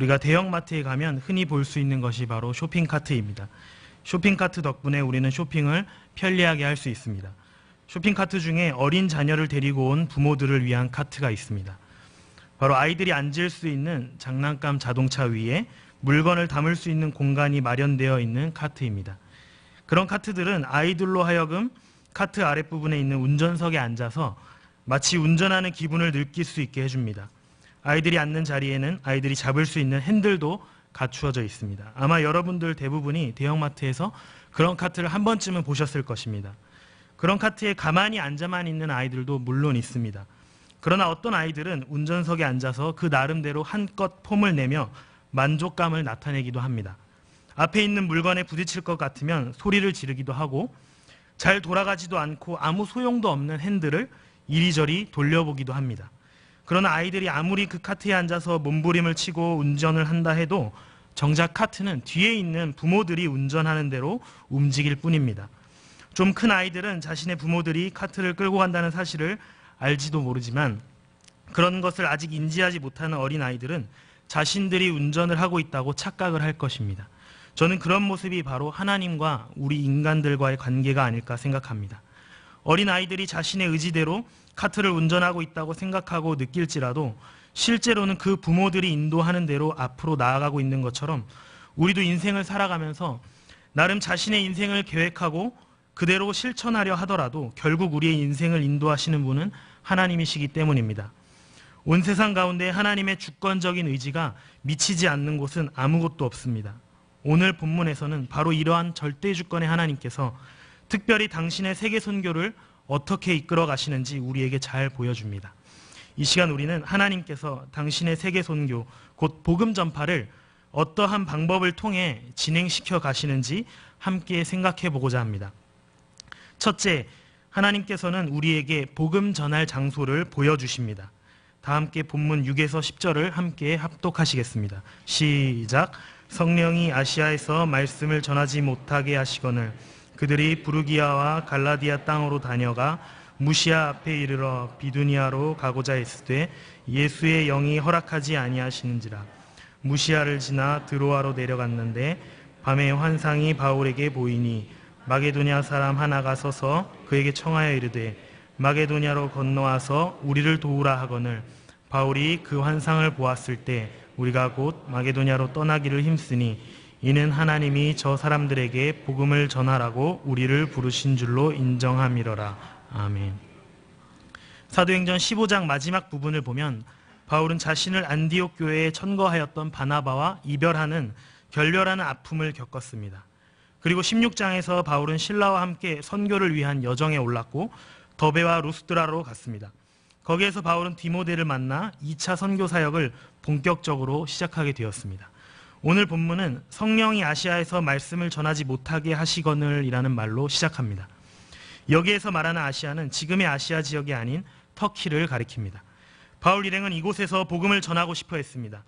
우리가 대형마트에 가면 흔히 볼 수 있는 것이 바로 쇼핑카트입니다. 쇼핑카트 덕분에 우리는 쇼핑을 편리하게 할 수 있습니다. 쇼핑카트 중에 어린 자녀를 데리고 온 부모들을 위한 카트가 있습니다. 바로 아이들이 앉을 수 있는 장난감 자동차 위에 물건을 담을 수 있는 공간이 마련되어 있는 카트입니다. 그런 카트들은 아이들로 하여금 카트 아랫부분에 있는 운전석에 앉아서 마치 운전하는 기분을 느낄 수 있게 해줍니다. 아이들이 앉는 자리에는 아이들이 잡을 수 있는 핸들도 갖추어져 있습니다. 아마 여러분들 대부분이 대형마트에서 그런 카트를 한 번쯤은 보셨을 것입니다. 그런 카트에 가만히 앉아만 있는 아이들도 물론 있습니다. 그러나 어떤 아이들은 운전석에 앉아서 그 나름대로 한껏 폼을 내며 만족감을 나타내기도 합니다. 앞에 있는 물건에 부딪힐 것 같으면 소리를 지르기도 하고 잘 돌아가지도 않고 아무 소용도 없는 핸들을 이리저리 돌려보기도 합니다. 그러나 아이들이 아무리 그 카트에 앉아서 몸부림을 치고 운전을 한다 해도 정작 카트는 뒤에 있는 부모들이 운전하는 대로 움직일 뿐입니다. 좀 큰 아이들은 자신의 부모들이 카트를 끌고 간다는 사실을 알지도 모르지만 그런 것을 아직 인지하지 못하는 어린 아이들은 자신들이 운전을 하고 있다고 착각을 할 것입니다. 저는 그런 모습이 바로 하나님과 우리 인간들과의 관계가 아닐까 생각합니다. 어린 아이들이 자신의 의지대로 카트를 운전하고 있다고 생각하고 느낄지라도 실제로는 그 부모들이 인도하는 대로 앞으로 나아가고 있는 것처럼 우리도 인생을 살아가면서 나름 자신의 인생을 계획하고 그대로 실천하려 하더라도 결국 우리의 인생을 인도하시는 분은 하나님이시기 때문입니다. 온 세상 가운데 하나님의 주권적인 의지가 미치지 않는 곳은 아무것도 없습니다. 오늘 본문에서는 바로 이러한 절대 주권의 하나님께서 특별히 당신의 세계 선교를 어떻게 이끌어 가시는지 우리에게 잘 보여줍니다. 이 시간 우리는 하나님께서 당신의 세계 선교, 곧 복음 전파를 어떠한 방법을 통해 진행시켜 가시는지 함께 생각해 보고자 합니다. 첫째, 하나님께서는 우리에게 복음 전할 장소를 보여주십니다. 다 함께 본문 6에서 10절을 함께 합독하시겠습니다. 시작. 성령이 아시아에서 말씀을 전하지 못하게 하시거늘 그들이 부르기아와 갈라디아 땅으로 다녀가 무시아 앞에 이르러 비두니아로 가고자 했을 때 예수의 영이 허락하지 아니하시는지라. 무시아를 지나 드로아로 내려갔는데 밤에 환상이 바울에게 보이니 마게도냐 사람 하나가 서서 그에게 청하여 이르되 마게도냐로 건너와서 우리를 도우라 하거늘 바울이 그 환상을 보았을 때 우리가 곧 마게도냐로 떠나기를 힘쓰니 이는 하나님이 저 사람들에게 복음을 전하라고 우리를 부르신 줄로 인정함이러라. 아멘. 사도행전 15장 마지막 부분을 보면 바울은 자신을 안디옥 교회에 천거하였던 바나바와 이별하는 결별하는 아픔을 겪었습니다. 그리고 16장에서 바울은 신라와 함께 선교를 위한 여정에 올랐고 더베와 루스드라로 갔습니다. 거기에서 바울은 디모데를 만나 2차 선교 사역을 본격적으로 시작하게 되었습니다. 오늘 본문은 성령이 아시아에서 말씀을 전하지 못하게 하시거늘 이라는 말로 시작합니다. 여기에서 말하는 아시아는 지금의 아시아 지역이 아닌 터키를 가리킵니다. 바울 일행은 이곳에서 복음을 전하고 싶어 했습니다.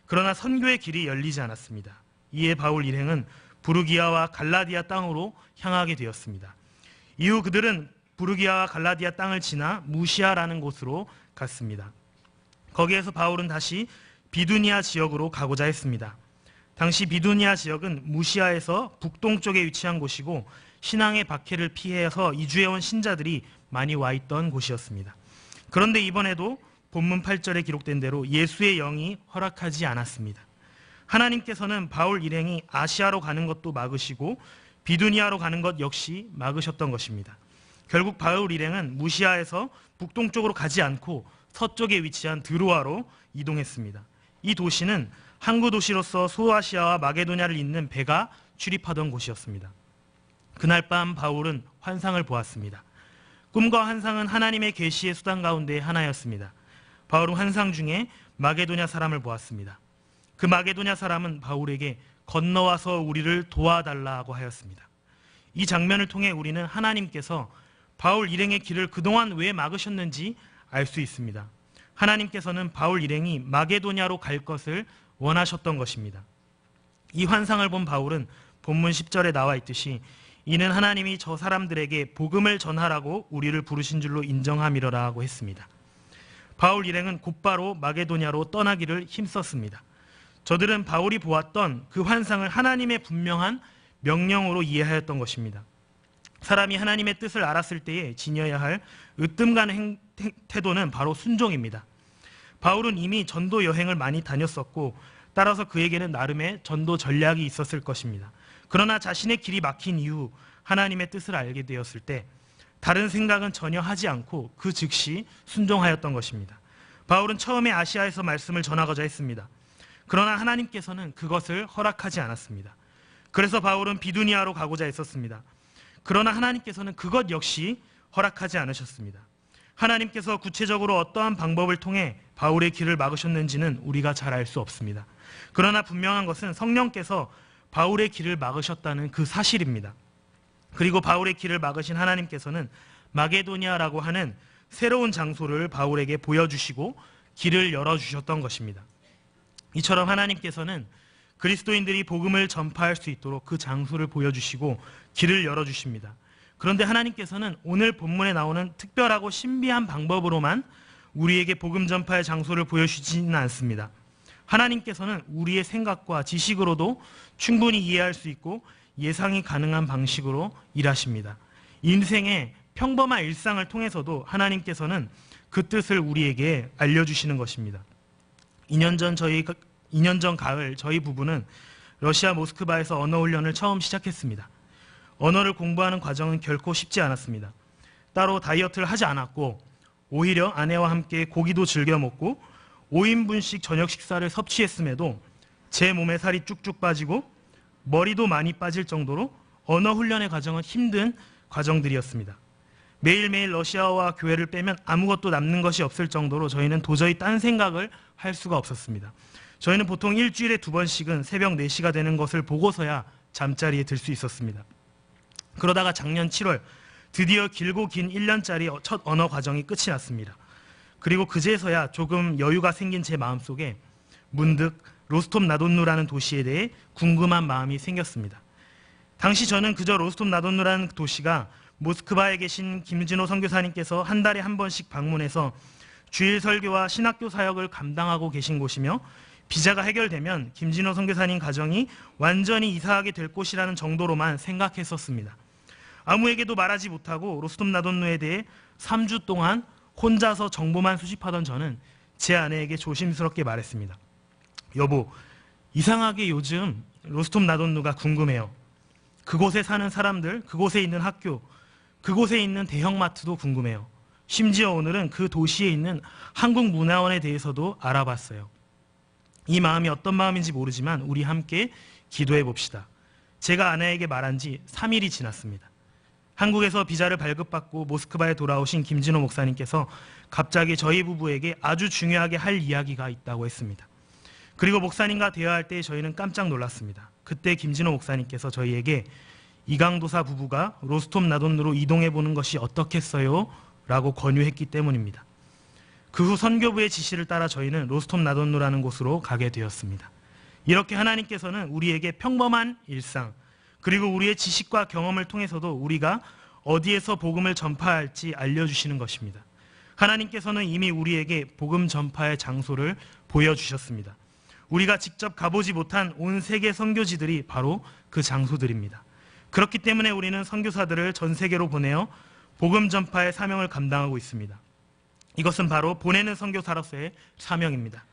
그러나 선교의 길이 열리지 않았습니다. 이에 바울 일행은 부르기아와 갈라디아 땅으로 향하게 되었습니다. 이후 그들은 부르기아와 갈라디아 땅을 지나 무시아라는 곳으로 갔습니다. 거기에서 바울은 다시 비두니아 지역으로 가고자 했습니다. 당시 비두니아 지역은 무시아에서 북동쪽에 위치한 곳이고 신앙의 박해를 피해서 이주해온 신자들이 많이 와 있던 곳이었습니다. 그런데 이번에도 본문 8절에 기록된 대로 예수의 영이 허락하지 않았습니다. 하나님께서는 바울 일행이 아시아로 가는 것도 막으시고 비두니아로 가는 것 역시 막으셨던 것입니다. 결국 바울 일행은 무시아에서 북동쪽으로 가지 않고 서쪽에 위치한 드로아로 이동했습니다. 이 도시는 항구 도시로서 소아시아와 마게도냐를 잇는 배가 출입하던 곳이었습니다. 그날 밤 바울은 환상을 보았습니다. 꿈과 환상은 하나님의 계시의 수단 가운데 하나였습니다. 바울은 환상 중에 마게도냐 사람을 보았습니다. 그 마게도냐 사람은 바울에게 건너와서 우리를 도와달라고 하였습니다. 이 장면을 통해 우리는 하나님께서 바울 일행의 길을 그동안 왜 막으셨는지 알 수 있습니다. 하나님께서는 바울 일행이 마게도냐로 갈 것을 원하셨던 것입니다. 이 환상을 본 바울은 본문 10절에 나와 있듯이 이는 하나님이 저 사람들에게 복음을 전하라고 우리를 부르신 줄로 인정함이러라고 했습니다. 바울 일행은 곧바로 마게도냐로 떠나기를 힘썼습니다. 저들은 바울이 보았던 그 환상을 하나님의 분명한 명령으로 이해하였던 것입니다. 사람이 하나님의 뜻을 알았을 때에 지녀야 할 으뜸 가는 태도는 바로 순종입니다. 바울은 이미 전도 여행을 많이 다녔었고 따라서 그에게는 나름의 전도 전략이 있었을 것입니다. 그러나 자신의 길이 막힌 이후 하나님의 뜻을 알게 되었을 때 다른 생각은 전혀 하지 않고 그 즉시 순종하였던 것입니다. 바울은 처음에 아시아에서 말씀을 전하고자 했습니다. 그러나 하나님께서는 그것을 허락하지 않았습니다. 그래서 바울은 비두니아로 가고자 했었습니다. 그러나 하나님께서는 그것 역시 허락하지 않으셨습니다. 하나님께서 구체적으로 어떠한 방법을 통해 바울의 길을 막으셨는지는 우리가 잘 알 수 없습니다. 그러나 분명한 것은 성령께서 바울의 길을 막으셨다는 그 사실입니다. 그리고 바울의 길을 막으신 하나님께서는 마게도니아라고 하는 새로운 장소를 바울에게 보여주시고 길을 열어주셨던 것입니다. 이처럼 하나님께서는 그리스도인들이 복음을 전파할 수 있도록 그 장소를 보여주시고 길을 열어주십니다. 그런데 하나님께서는 오늘 본문에 나오는 특별하고 신비한 방법으로만 우리에게 복음 전파의 장소를 보여주지는 않습니다. 하나님께서는 우리의 생각과 지식으로도 충분히 이해할 수 있고 예상이 가능한 방식으로 일하십니다. 인생의 평범한 일상을 통해서도 하나님께서는 그 뜻을 우리에게 알려주시는 것입니다. 2년 전 가을 저희 부부는 러시아 모스크바에서 언어 훈련을 처음 시작했습니다. 언어를 공부하는 과정은 결코 쉽지 않았습니다. 따로 다이어트를 하지 않았고 오히려 아내와 함께 고기도 즐겨 먹고 5인분씩 저녁 식사를 섭취했음에도 제 몸에 살이 쭉쭉 빠지고 머리도 많이 빠질 정도로 언어 훈련의 과정은 힘든 과정들이었습니다. 매일매일 러시아어와 교회를 빼면 아무것도 남는 것이 없을 정도로 저희는 도저히 딴 생각을 할 수가 없었습니다. 저희는 보통 일주일에 2번씩은 새벽 4시가 되는 것을 보고서야 잠자리에 들 수 있었습니다. 그러다가 작년 7월 드디어 길고 긴 1년짜리 첫 언어 과정이 끝이 났습니다. 그리고 그제서야 조금 여유가 생긴 제 마음속에 문득 로스톱나돈누라는 도시에 대해 궁금한 마음이 생겼습니다. 당시 저는 그저 로스톱나돈누라는 도시가 모스크바에 계신 김진호 선교사님께서 한 달에 한 번씩 방문해서 주일 설교와 신학교 사역을 감당하고 계신 곳이며 비자가 해결되면 김진호 선교사님 가정이 완전히 이사하게 될 곳이라는 정도로만 생각했었습니다. 아무에게도 말하지 못하고 로스톱나돈누에 대해 3주 동안 혼자서 정보만 수집하던 저는 제 아내에게 조심스럽게 말했습니다. 여보, 이상하게 요즘 로스톱나돈누가 궁금해요. 그곳에 사는 사람들, 그곳에 있는 학교, 그곳에 있는 대형마트도 궁금해요. 심지어 오늘은 그 도시에 있는 한국문화원에 대해서도 알아봤어요. 이 마음이 어떤 마음인지 모르지만 우리 함께 기도해 봅시다. 제가 아내에게 말한 지 3일이 지났습니다. 한국에서 비자를 발급받고 모스크바에 돌아오신 김진호 목사님께서 갑자기 저희 부부에게 아주 중요하게 할 이야기가 있다고 했습니다. 그리고 목사님과 대화할 때 저희는 깜짝 놀랐습니다. 그때 김진호 목사님께서 저희에게 이강도사 부부가 로스톱나돈누로 이동해 보는 것이 어떻겠어요? 라고 권유했기 때문입니다. 그 후 선교부의 지시를 따라 저희는 로스톱나돈누라는 곳으로 가게 되었습니다. 이렇게 하나님께서는 우리에게 평범한 일상, 그리고 우리의 지식과 경험을 통해서도 우리가 어디에서 복음을 전파할지 알려주시는 것입니다. 하나님께서는 이미 우리에게 복음 전파의 장소를 보여주셨습니다. 우리가 직접 가보지 못한 온 세계 선교지들이 바로 그 장소들입니다. 그렇기 때문에 우리는 선교사들을 전 세계로 보내어 복음 전파의 사명을 감당하고 있습니다. 이것은 바로 보내는 선교사로서의 사명입니다.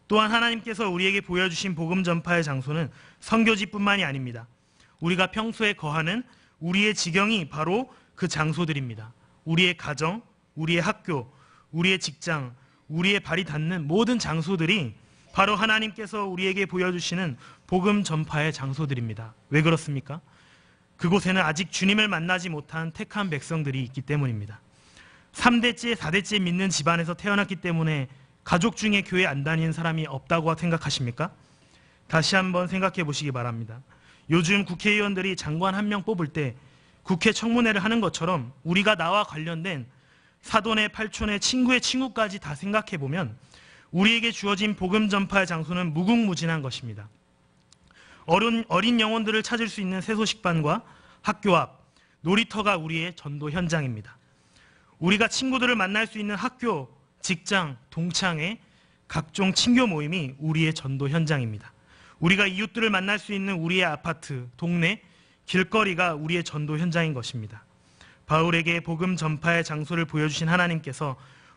또한 하나님께서 우리에게 보여주신 복음 전파의 장소는 선교지뿐만이 아닙니다. 우리가 평소에 거하는 우리의 지경이 바로 그 장소들입니다. 우리의 가정, 우리의 학교, 우리의 직장, 우리의 발이 닿는 모든 장소들이 바로 하나님께서 우리에게 보여주시는 복음 전파의 장소들입니다. 왜 그렇습니까? 그곳에는 아직 주님을 만나지 못한 택한 백성들이 있기 때문입니다. 3대째, 4대째 믿는 집안에서 태어났기 때문에 가족 중에 교회 안 다니는 사람이 없다고 생각하십니까? 다시 한번 생각해 보시기 바랍니다. 요즘 국회의원들이 장관 1명 뽑을 때 국회 청문회를 하는 것처럼 우리가 나와 관련된 사돈의 팔촌의 친구의 친구까지 다 생각해 보면 우리에게 주어진 복음 전파의 장소는 무궁무진한 것입니다. 어린 영혼들을 찾을 수 있는 세소식반과 학교 앞, 놀이터가 우리의 전도 현장입니다. 우리가 친구들을 만날 수 있는 학교, 직장, 동창회, 각종 친교 모임이 우리의 전도 현장입니다. 우리가 이웃들을 만날 수 있는 우리의 아파트, 동네, 길거리가 우리의 전도 현장인 것입니다. 바울에게 복음 전파의 장소를 보여주신 하나님께서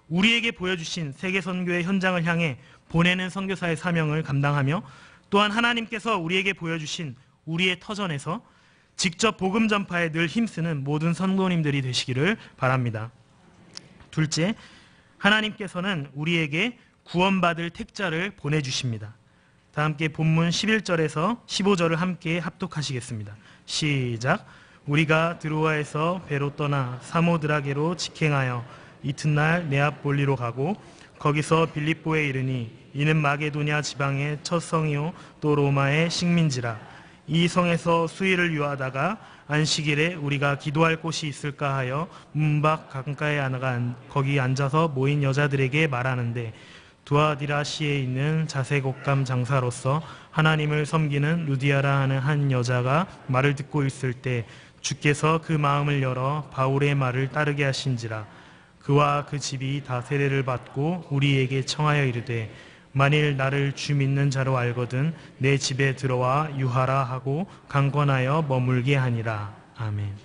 우리에게 보여주신 세계 선교의 현장을 향해 보내는 선교사의 사명을 감당하며, 또한 하나님께서 우리에게 보여주신 우리의 터전에서 직접 복음 전파에 늘 힘쓰는 모든 성도님들이 되시기를 바랍니다. 둘째, 하나님께서는 우리에게 구원받을 택자를 보내주십니다. 다 함께 본문 11절에서 15절을 함께 합독하시겠습니다. 시작. 우리가 드로아에서 배로 떠나 사모드라게로 직행하여 이튿날 네아폴리로 가고 거기서 빌립보에 이르니 이는 마게도냐 지방의 첫 성이요 또 로마의 식민지라. 이 성에서 수일을 유하다가 안식일에 우리가 기도할 곳이 있을까 하여 문밖 강가에 거기 앉아서 모인 여자들에게 말하는데, 두아디라시에 있는 자색옷감 장사로서 하나님을 섬기는 루디아라 하는 한 여자가 말을 듣고 있을 때 주께서 그 마음을 열어 바울의 말을 따르게 하신지라. 그와 그 집이 다 세례를 받고 우리에게 청하여 이르되, 만일 나를 주 믿는 자로 알거든 내 집에 들어와 유하라 하고 강권하여 머물게 하니라. 아멘.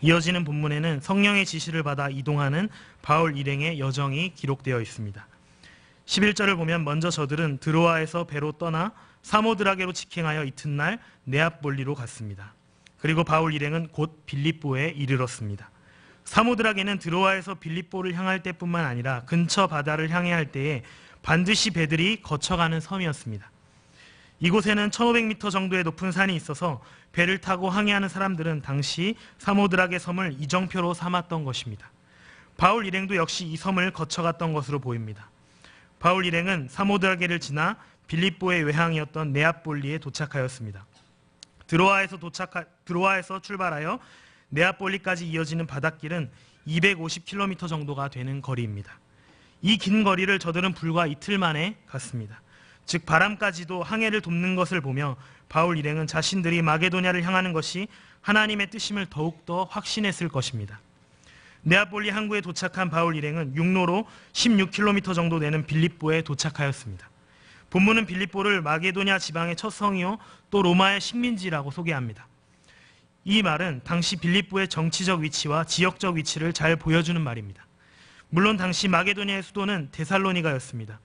이어지는 본문에는 성령의 지시를 받아 이동하는 바울 일행의 여정이 기록되어 있습니다. 11절을 보면 먼저 저들은 드로아에서 배로 떠나 사모드라게로 직행하여 이튿날 네아폴리로 갔습니다. 그리고 바울 일행은 곧 빌립보에 이르렀습니다. 사모드라게는 드로아에서 빌립보를 향할 때뿐만 아니라 근처 바다를 향해 할 때에 반드시 배들이 거쳐가는 섬이었습니다. 이곳에는 1500m 정도의 높은 산이 있어서 배를 타고 항해하는 사람들은 당시 사모드라게 섬을 이정표로 삼았던 것입니다. 바울 일행도 역시 이 섬을 거쳐갔던 것으로 보입니다. 바울 일행은 사모드라게를 지나 빌립보의 외항이었던 네아폴리에 도착하였습니다. 드로아에서 출발하여 네아폴리까지 이어지는 바닷길은 250km 정도가 되는 거리입니다. 이 긴 거리를 저들은 불과 이틀 만에 갔습니다. 즉 바람까지도 항해를 돕는 것을 보며 바울 일행은 자신들이 마게도냐를 향하는 것이 하나님의 뜻임을 더욱더 확신했을 것입니다. 네아폴리 항구에 도착한 바울 일행은 육로로 16km 정도 되는 빌립보에 도착하였습니다. 본문은 빌립보를 마게도냐 지방의 첫 성이요 또 로마의 식민지라고 소개합니다. 이 말은 당시 빌립보의 정치적 위치와 지역적 위치를 잘 보여주는 말입니다. 물론 당시 마게도냐의 수도는 데살로니가였습니다.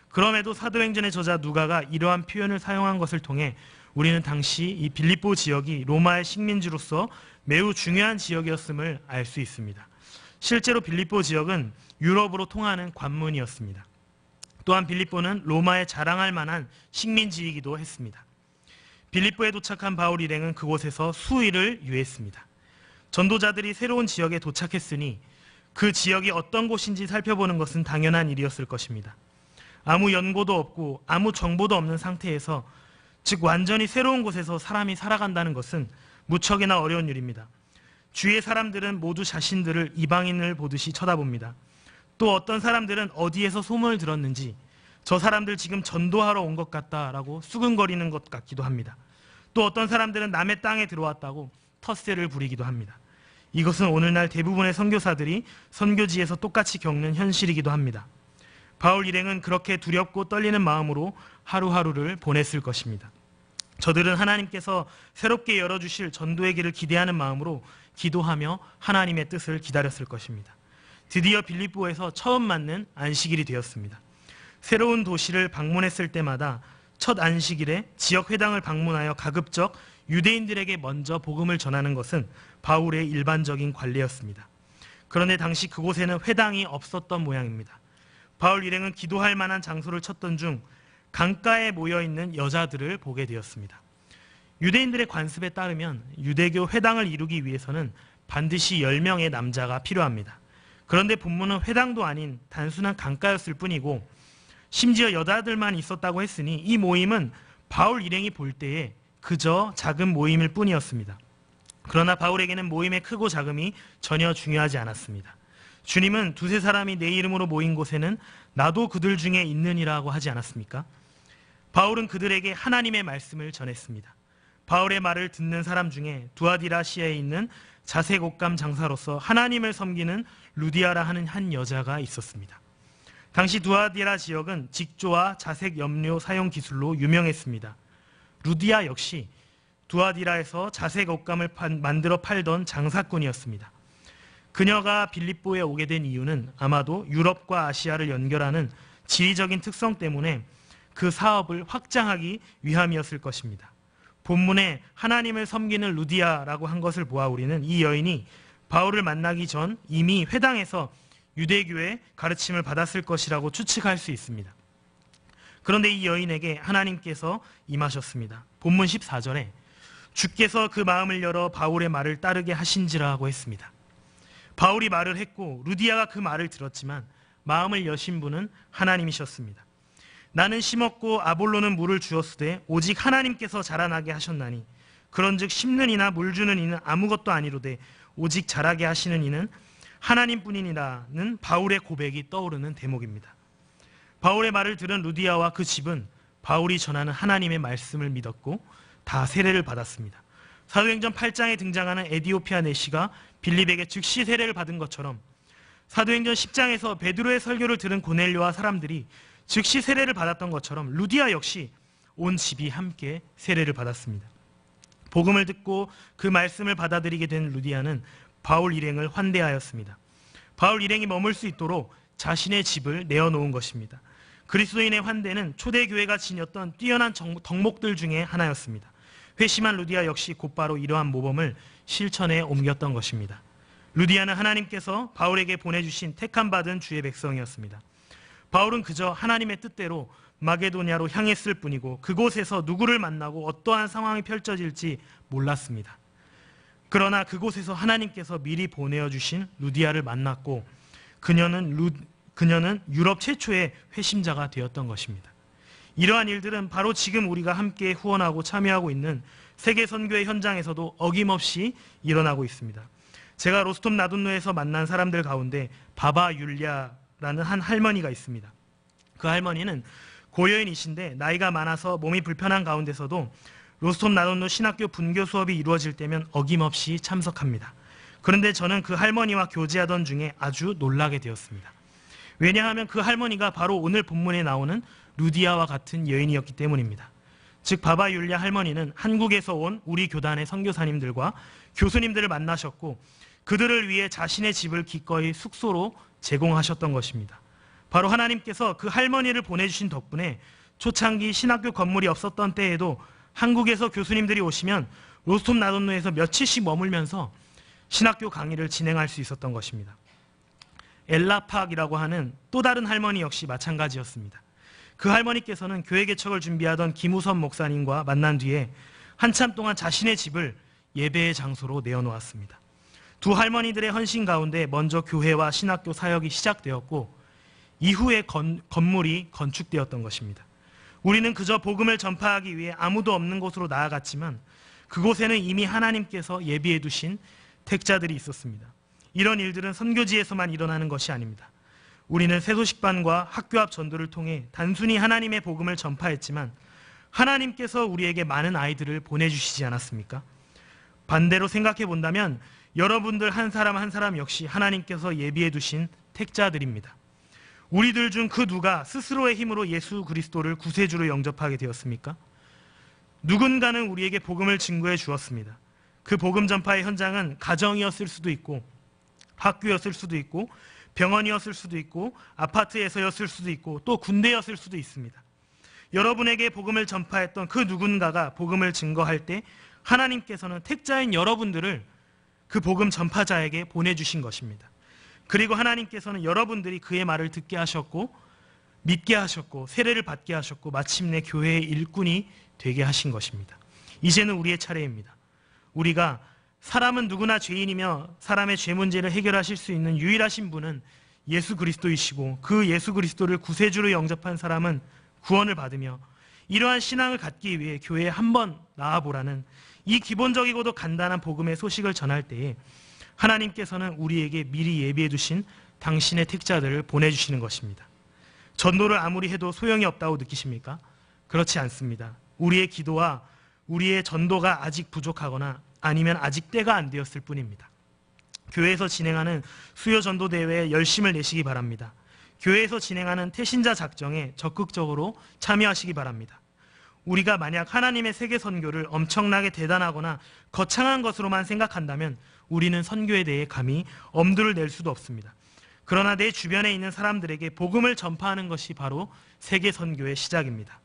그럼에도 사도행전의 저자 누가가 이러한 표현을 사용한 것을 통해 우리는 당시 이 빌립보 지역이 로마의 식민지로서 매우 중요한 지역이었음을 알 수 있습니다. 실제로 빌립보 지역은 유럽으로 통하는 관문이었습니다. 또한 빌립보는 로마에 자랑할 만한 식민지이기도 했습니다. 빌립보에 도착한 바울 일행은 그곳에서 수일을 유했습니다. 전도자들이 새로운 지역에 도착했으니 그 지역이 어떤 곳인지 살펴보는 것은 당연한 일이었을 것입니다. 아무 연고도 없고 아무 정보도 없는 상태에서, 즉 완전히 새로운 곳에서 사람이 살아간다는 것은 무척이나 어려운 일입니다. 주위의 사람들은 모두 자신들을 이방인을 보듯이 쳐다봅니다. 또 어떤 사람들은 어디에서 소문을 들었는지 저 사람들 지금 전도하러 온 것 같다라고 수근거리는 것 같기도 합니다. 또 어떤 사람들은 남의 땅에 들어왔다고 텃세를 부리기도 합니다. 이것은 오늘날 대부분의 선교사들이 선교지에서 똑같이 겪는 현실이기도 합니다. 바울 일행은 그렇게 두렵고 떨리는 마음으로 하루하루를 보냈을 것입니다. 저들은 하나님께서 새롭게 열어주실 전도의 길을 기대하는 마음으로 기도하며 하나님의 뜻을 기다렸을 것입니다. 드디어 빌립보에서 처음 맞는 안식일이 되었습니다. 새로운 도시를 방문했을 때마다 첫 안식일에 지역 회당을 방문하여 가급적 유대인들에게 먼저 복음을 전하는 것은 바울의 일반적인 관례였습니다. 그런데 당시 그곳에는 회당이 없었던 모양입니다. 바울 일행은 기도할 만한 장소를 찾던 중 강가에 모여있는 여자들을 보게 되었습니다. 유대인들의 관습에 따르면 유대교 회당을 이루기 위해서는 반드시 10명의 남자가 필요합니다. 그런데 본문은 회당도 아닌 단순한 강가였을 뿐이고 심지어 여자들만 있었다고 했으니 이 모임은 바울 일행이 볼 때에 그저 작은 모임일 뿐이었습니다. 그러나 바울에게는 모임의 크고 작음이 전혀 중요하지 않았습니다. 주님은 두세 사람이 내 이름으로 모인 곳에는 나도 그들 중에 있느니라고 하지 않았습니까? 바울은 그들에게 하나님의 말씀을 전했습니다. 바울의 말을 듣는 사람 중에 두아디라시아에 있는 자색 옷감 장사로서 하나님을 섬기는 루디아라 하는 한 여자가 있었습니다. 당시 두아디라 지역은 직조와 자색 염료 사용 기술로 유명했습니다. 루디아 역시 두아디라에서 자색 옷감을 만들어 팔던 장사꾼이었습니다. 그녀가 빌립보에 오게 된 이유는 아마도 유럽과 아시아를 연결하는 지리적인 특성 때문에 그 사업을 확장하기 위함이었을 것입니다. 본문에 하나님을 섬기는 루디아라고 한 것을 보아 우리는 이 여인이 바울을 만나기 전 이미 회당에서 유대교의 가르침을 받았을 것이라고 추측할 수 있습니다. 그런데 이 여인에게 하나님께서 임하셨습니다. 본문 14절에 주께서 그 마음을 열어 바울의 말을 따르게 하신지라 하고 했습니다. 바울이 말을 했고 루디아가 그 말을 들었지만 마음을 여신 분은 하나님이셨습니다. 나는 심었고 아볼로는 물을 주었으되 오직 하나님께서 자라나게 하셨나니 그런즉 심는 이나 물 주는 이는 아무것도 아니로되 오직 자라게 하시는 이는 하나님뿐이니라는 바울의 고백이 떠오르는 대목입니다. 바울의 말을 들은 루디아와 그 집은 바울이 전하는 하나님의 말씀을 믿었고 다 세례를 받았습니다. 사도행전 8장에 등장하는 에디오피아 내시가 빌립에게 즉시 세례를 받은 것처럼 사도행전 10장에서 베드로의 설교를 들은 고넬료와 사람들이 즉시 세례를 받았던 것처럼 루디아 역시 온 집이 함께 세례를 받았습니다. 복음을 듣고 그 말씀을 받아들이게 된 루디아는 바울 일행을 환대하였습니다. 바울 일행이 머물 수 있도록 자신의 집을 내어놓은 것입니다. 그리스도인의 환대는 초대교회가 지녔던 뛰어난 덕목들 중에 하나였습니다. 회심한 루디아 역시 곧바로 이러한 모범을 실천에 옮겼던 것입니다. 루디아는 하나님께서 바울에게 보내주신 택함받은 주의 백성이었습니다. 바울은 그저 하나님의 뜻대로 마게도냐로 향했을 뿐이고 그곳에서 누구를 만나고 어떠한 상황이 펼쳐질지 몰랐습니다. 그러나 그곳에서 하나님께서 미리 보내어 주신 루디아를 만났고 그녀는 유럽 최초의 회심자가 되었던 것입니다. 이러한 일들은 바로 지금 우리가 함께 후원하고 참여하고 있는 세계 선교의 현장에서도 어김없이 일어나고 있습니다. 제가 로스톱 나돈노에서 만난 사람들 가운데 바바 율리아라는 한 할머니가 있습니다. 그 할머니는 고여인이신데 나이가 많아서 몸이 불편한 가운데서도 로스톱 나돈노 신학교 분교 수업이 이루어질 때면 어김없이 참석합니다. 그런데 저는 그 할머니와 교제하던 중에 아주 놀라게 되었습니다. 왜냐하면 그 할머니가 바로 오늘 본문에 나오는 루디아와 같은 여인이었기 때문입니다. 즉 바바 율리아 할머니는 한국에서 온 우리 교단의 선교사님들과 교수님들을 만나셨고 그들을 위해 자신의 집을 기꺼이 숙소로 제공하셨던 것입니다. 바로 하나님께서 그 할머니를 보내주신 덕분에 초창기 신학교 건물이 없었던 때에도 한국에서 교수님들이 오시면 로스톱 나돈노에서 며칠씩 머물면서 신학교 강의를 진행할 수 있었던 것입니다. 엘라팍이라고 하는 또 다른 할머니 역시 마찬가지였습니다. 그 할머니께서는 교회 개척을 준비하던 김우선 목사님과 만난 뒤에 한참 동안 자신의 집을 예배의 장소로 내어놓았습니다. 두 할머니들의 헌신 가운데 먼저 교회와 신학교 사역이 시작되었고 이후에 건물이 건축되었던 것입니다. 우리는 그저 복음을 전파하기 위해 아무도 없는 곳으로 나아갔지만 그곳에는 이미 하나님께서 예비해 두신 택자들이 있었습니다. 이런 일들은 선교지에서만 일어나는 것이 아닙니다. 우리는 새소식반과 학교 앞 전도를 통해 단순히 하나님의 복음을 전파했지만 하나님께서 우리에게 많은 아이들을 보내주시지 않았습니까? 반대로 생각해 본다면 여러분들 한 사람 한 사람 역시 하나님께서 예비해 두신 택자들입니다. 우리들 중 그 누가 스스로의 힘으로 예수 그리스도를 구세주로 영접하게 되었습니까? 누군가는 우리에게 복음을 증거해 주었습니다. 그 복음 전파의 현장은 가정이었을 수도 있고 학교였을 수도 있고 병원이었을 수도 있고 아파트에서였을 수도 있고 또 군대였을 수도 있습니다. 여러분에게 복음을 전파했던 그 누군가가 복음을 증거할 때 하나님께서는 택자인 여러분들을 그 복음 전파자에게 보내주신 것입니다. 그리고 하나님께서는 여러분들이 그의 말을 듣게 하셨고 믿게 하셨고 세례를 받게 하셨고 마침내 교회의 일꾼이 되게 하신 것입니다. 이제는 우리의 차례입니다. 우리가 사람은 누구나 죄인이며 사람의 죄 문제를 해결하실 수 있는 유일하신 분은 예수 그리스도이시고 그 예수 그리스도를 구세주로 영접한 사람은 구원을 받으며 이러한 신앙을 갖기 위해 교회에 한번 나와보라는 이 기본적이고도 간단한 복음의 소식을 전할 때에 하나님께서는 우리에게 미리 예비해 두신 당신의 택자들을 보내주시는 것입니다. 전도를 아무리 해도 소용이 없다고 느끼십니까? 그렇지 않습니다. 우리의 기도와 우리의 전도가 아직 부족하거나 아니면 아직 때가 안 되었을 뿐입니다. 교회에서 진행하는 수요 전도 대회에 열심을 내시기 바랍니다. 교회에서 진행하는 태신자 작정에 적극적으로 참여하시기 바랍니다. 우리가 만약 하나님의 세계 선교를 엄청나게 대단하거나 거창한 것으로만 생각한다면 우리는 선교에 대해 감히 엄두를 낼 수도 없습니다. 그러나 내 주변에 있는 사람들에게 복음을 전파하는 것이 바로 세계 선교의 시작입니다.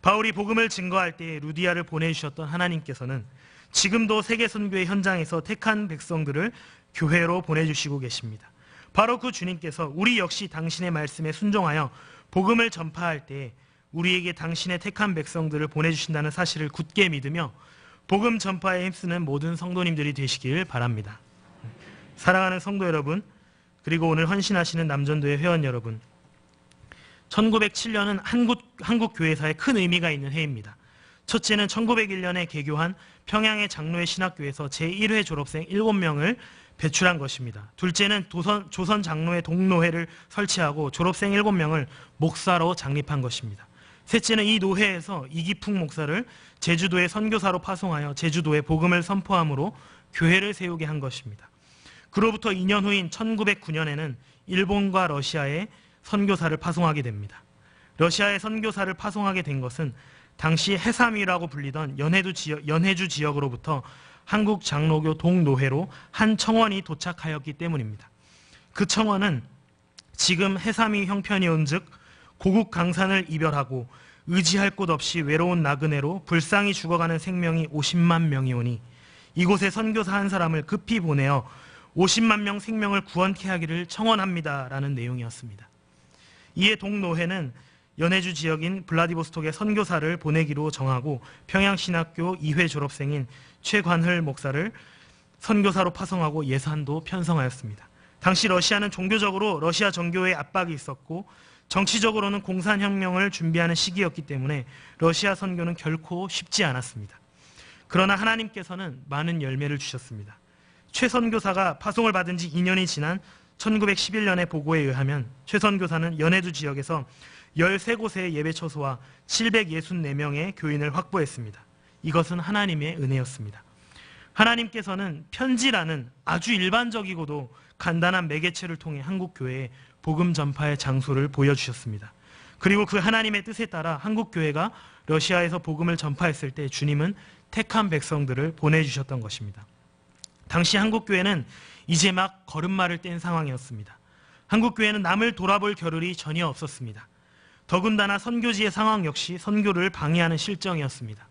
바울이 복음을 증거할 때 루디아를 보내주셨던 하나님께서는 지금도 세계 선교의 현장에서 택한 백성들을 교회로 보내주시고 계십니다. 바로 그 주님께서 우리 역시 당신의 말씀에 순종하여 복음을 전파할 때 우리에게 당신의 택한 백성들을 보내주신다는 사실을 굳게 믿으며 복음 전파에 힘쓰는 모든 성도님들이 되시길 바랍니다. 사랑하는 성도 여러분, 그리고 오늘 헌신하시는 남전도의 회원 여러분, 1907년은 한국 교회사에 큰 의미가 있는 해입니다. 첫째는 1901년에 개교한 평양의 장로회 신학교에서 제1회 졸업생 7명을 배출한 것입니다. 둘째는 조선 장로회 동노회를 설치하고 졸업생 7명을 목사로 장립한 것입니다. 셋째는 이 노회에서 이기풍 목사를 제주도의 선교사로 파송하여 제주도에 복음을 선포함으로 교회를 세우게 한 것입니다. 그로부터 2년 후인 1909년에는 일본과 러시아에 선교사를 파송하게 됩니다. 러시아에 선교사를 파송하게 된 것은 당시 해삼위라고 불리던 연해주 지역으로부터 한국 장로교 동노회로 한 청원이 도착하였기 때문입니다. 그 청원은 지금 해삼위 형편이온 즉 고국 강산을 이별하고 의지할 곳 없이 외로운 나그네로 불쌍히 죽어가는 생명이 50만 명이오니 이곳에 선교사 한 사람을 급히 보내어 50만 명 생명을 구원케 하기를 청원합니다 라는 내용이었습니다. 이에 동노회는 연해주 지역인 블라디보스톡에 선교사를 보내기로 정하고 평양신학교 2회 졸업생인 최관hl 목사를 선교사로 파송하고 예산도 편성하였습니다. 당시 러시아는 종교적으로 러시아 정교회의 압박이 있었고 정치적으로는 공산혁명을 준비하는 시기였기 때문에 러시아 선교는 결코 쉽지 않았습니다. 그러나 하나님께서는 많은 열매를 주셨습니다. 최 선교사가 파송을 받은 지 2년이 지난 1911년의 보고에 의하면 최 선교사는 연해주 지역에서 13곳의 예배처소와 764명의 교인을 확보했습니다. 이것은 하나님의 은혜였습니다. 하나님께서는 편지라는 아주 일반적이고도 간단한 매개체를 통해 한국 교회에 복음 전파의 장소를 보여주셨습니다. 그리고 그 하나님의 뜻에 따라 한국 교회가 러시아에서 복음을 전파했을 때 주님은 택한 백성들을 보내주셨던 것입니다. 당시 한국 교회는 이제 막 걸음마를 뗀 상황이었습니다. 한국 교회는 남을 돌아볼 겨를이 전혀 없었습니다. 더군다나 선교지의 상황 역시 선교를 방해하는 실정이었습니다.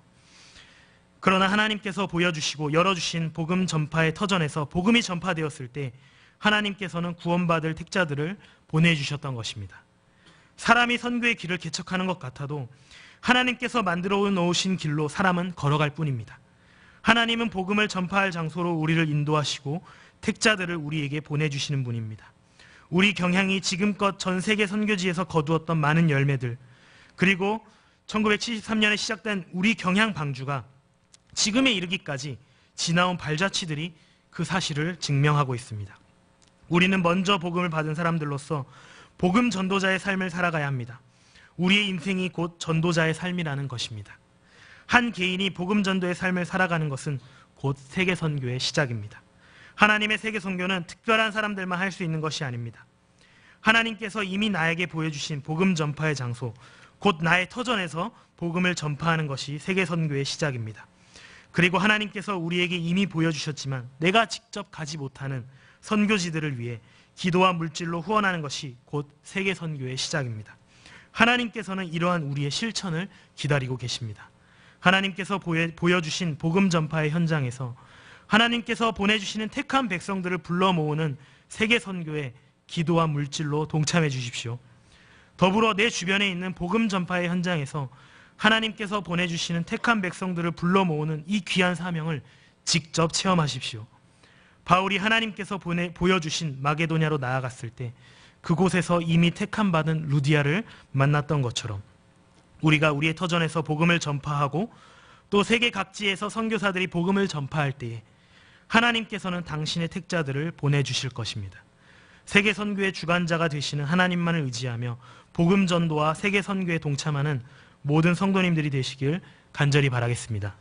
그러나 하나님께서 보여주시고 열어주신 복음 전파의 터전에서 복음이 전파되었을 때 하나님께서는 구원받을 택자들을 보내주셨던 것입니다. 사람이 선교의 길을 개척하는 것 같아도 하나님께서 만들어 놓으신 길로 사람은 걸어갈 뿐입니다. 하나님은 복음을 전파할 장소로 우리를 인도하시고 택자들을 우리에게 보내주시는 분입니다. 우리 경향이 지금껏 전 세계 선교지에서 거두었던 많은 열매들, 그리고 1973년에 시작된 우리 경향 방주가 지금에 이르기까지 지나온 발자취들이 그 사실을 증명하고 있습니다. 우리는 먼저 복음을 받은 사람들로서 복음 전도자의 삶을 살아가야 합니다. 우리의 인생이 곧 전도자의 삶이라는 것입니다. 한 개인이 복음 전도의 삶을 살아가는 것은 곧 세계 선교의 시작입니다. 하나님의 세계 선교는 특별한 사람들만 할 수 있는 것이 아닙니다. 하나님께서 이미 나에게 보여주신 복음 전파의 장소, 곧 나의 터전에서 복음을 전파하는 것이 세계 선교의 시작입니다. 그리고 하나님께서 우리에게 이미 보여주셨지만 내가 직접 가지 못하는 선교지들을 위해 기도와 물질로 후원하는 것이 곧 세계 선교의 시작입니다. 하나님께서는 이러한 우리의 실천을 기다리고 계십니다. 하나님께서 보여주신 복음 전파의 현장에서 하나님께서 보내주시는 택한 백성들을 불러 모으는 세계 선교에 기도와 물질로 동참해 주십시오. 더불어 내 주변에 있는 복음 전파의 현장에서 하나님께서 보내주시는 택한 백성들을 불러 모으는 이 귀한 사명을 직접 체험하십시오. 바울이 하나님께서 보여주신 마게도냐로 나아갔을 때 그곳에서 이미 택함 받은 루디아를 만났던 것처럼 우리가 우리의 터전에서 복음을 전파하고 또 세계 각지에서 선교사들이 복음을 전파할 때에 하나님께서는 당신의 택자들을 보내주실 것입니다. 세계 선교의 주관자가 되시는 하나님만을 의지하며 복음 전도와 세계 선교에 동참하는 모든 성도님들이 되시길 간절히 바라겠습니다.